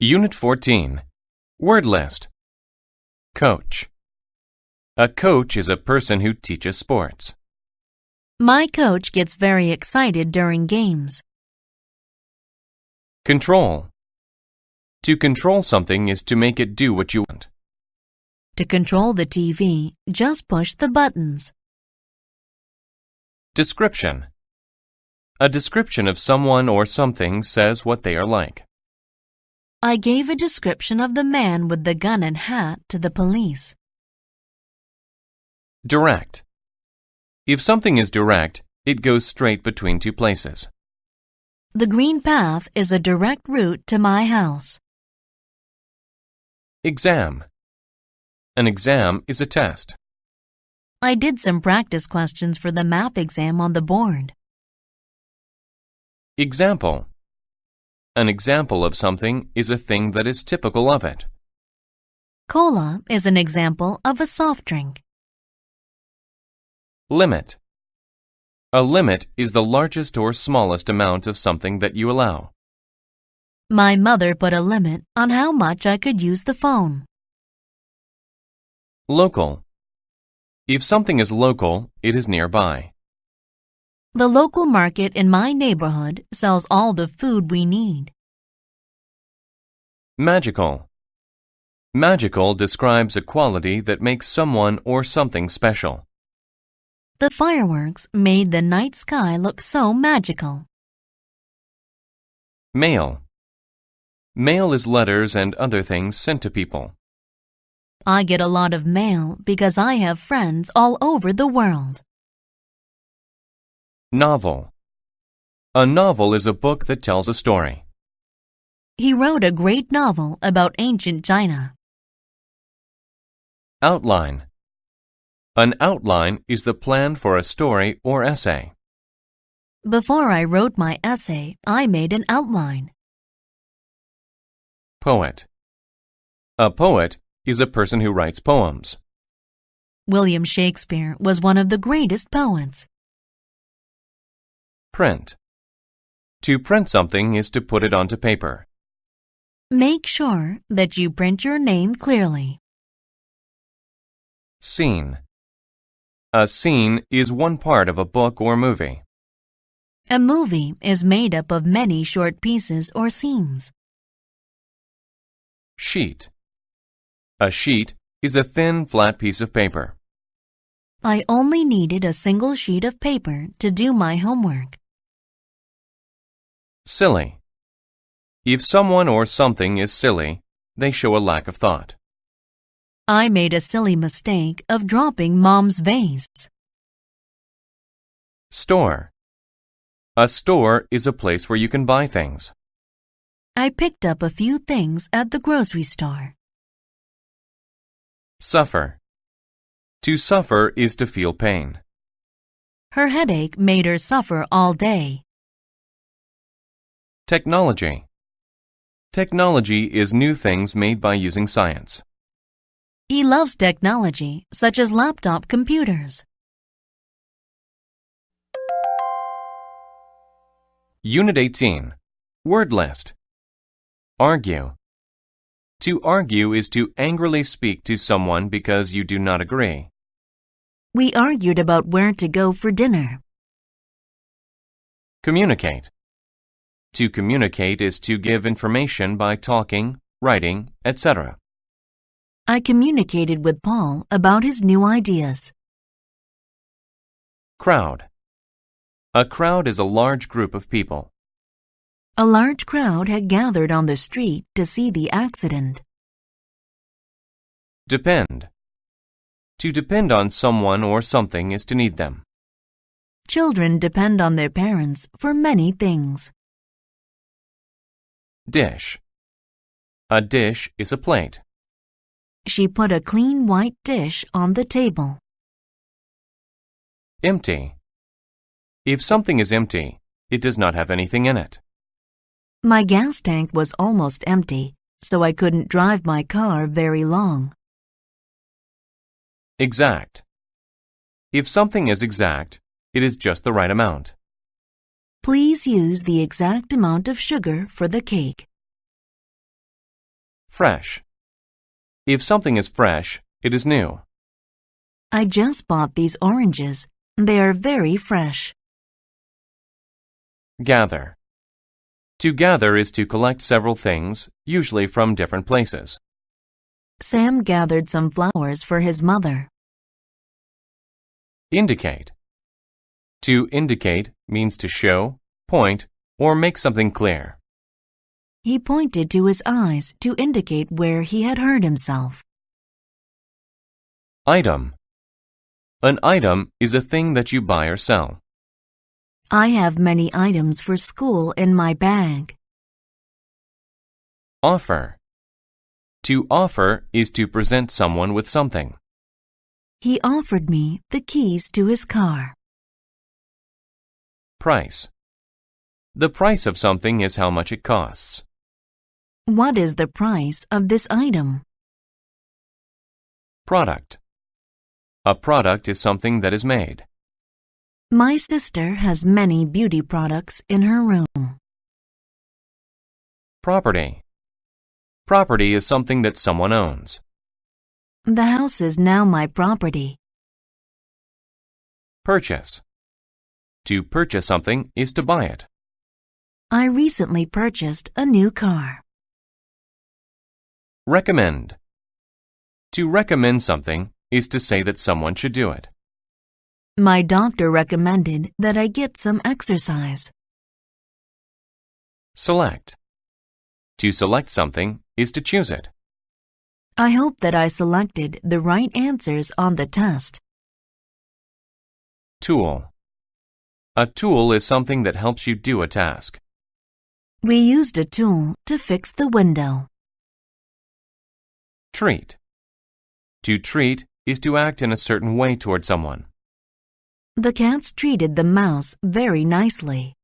Unit 14. Word list. Coach. A coach is a person who teaches sports. My coach gets very excited during games. Control. To control something is to make it do what you want. To control the TV, just push the buttons. Description. A description of someone or something says what they are like. I gave a description of the man with the gun and hat to the police. Direct. If something is direct, it goes straight between two places. The green path is a direct route to my house. Exam. An exam is a test. I did some practice questions for the math exam on the board. Example. An example of something is a thing that is typical of it. Cola is an example of a soft drink. Limit. A limit is the largest or smallest amount of something that you allow. My mother put a limit on how much I could use the phone. Local. If something is local, it is nearby. The local market in my neighborhood sells all the food we need. Magical. Magical describes a quality that makes someone or something special. The fireworks made the night sky look so magical. Mail. Mail is letters and other things sent to people. I get a lot of mail because I have friends all over the world. Novel. A novel is a book that tells a story. He wrote a great novel about ancient China. Outline. An outline is the plan for a story or essay. Before I wrote my essay, I made an outline. Poet. A poet is a person who writes poems. William Shakespeare was one of the greatest poets. Print. To print something is to put it onto paper. Make sure that you print your name clearly. Scene. A scene is one part of a book or movie. A movie is made up of many short pieces or scenes. Sheet. A sheet is a thin, flat piece of paper. I only needed a single sheet of paper to do my homework. Silly. If someone or something is silly, they show a lack of thought. I made a silly mistake of dropping Mom's vase. Store. A store is a place where you can buy things. I picked up a few things at the grocery store. Suffer. To suffer is to feel pain. Her headache made her suffer all day. Technology. Technology is new things made by using science. He loves technology, such as laptop computers. Unit 18. Word list. Argue. To argue is to angrily speak to someone because you do not agree. We argued about where to go for dinner. Communicate. To communicate is to give information by talking, writing, etc. I communicated with Paul about his new ideas. Crowd. A crowd is a large group of people. A large crowd had gathered on the street to see the accident. Depend. To depend on someone or something is to need them. Children depend on their parents for many things. Dish. A dish is a plate. She put a clean white dish on the table. Empty. If something is empty, it does not have anything in it. My gas tank was almost empty, so I couldn't drive my car very long. Exact. If something is exact, it is just the right amount. Please use the exact amount of sugar for the cake. fresh. If something is fresh, it is new. I just bought these oranges. They are very fresh. Gather. To gather is to collect several things, usually from different places. Sam gathered some flowers for his mother. Indicate. To indicate means to show, point, or make something clear. He pointed to his eyes to indicate where he had hurt himself. Item. An item is a thing that you buy or sell. I have many items for school in my bag. Offer. To offer is to present someone with something. He offered me the keys to his car. Price. The price of something is how much it costs. What is the price of this item? Product. A product is something that is made. My sister has many beauty products in her room. Property. Property is something that someone owns. The house is now my property. Purchase. To purchase something is to buy it. I recently purchased a new car. Recommend. To recommend something is to say that someone should do it. My doctor recommended that I get some exercise. Select. To select something is to choose it. I hope that I selected the right answers on the test. Tool. A tool is something that helps you do a task. We used a tool to fix the window. Treat. To treat is to act in a certain way toward someone. The cats treated the mouse very nicely.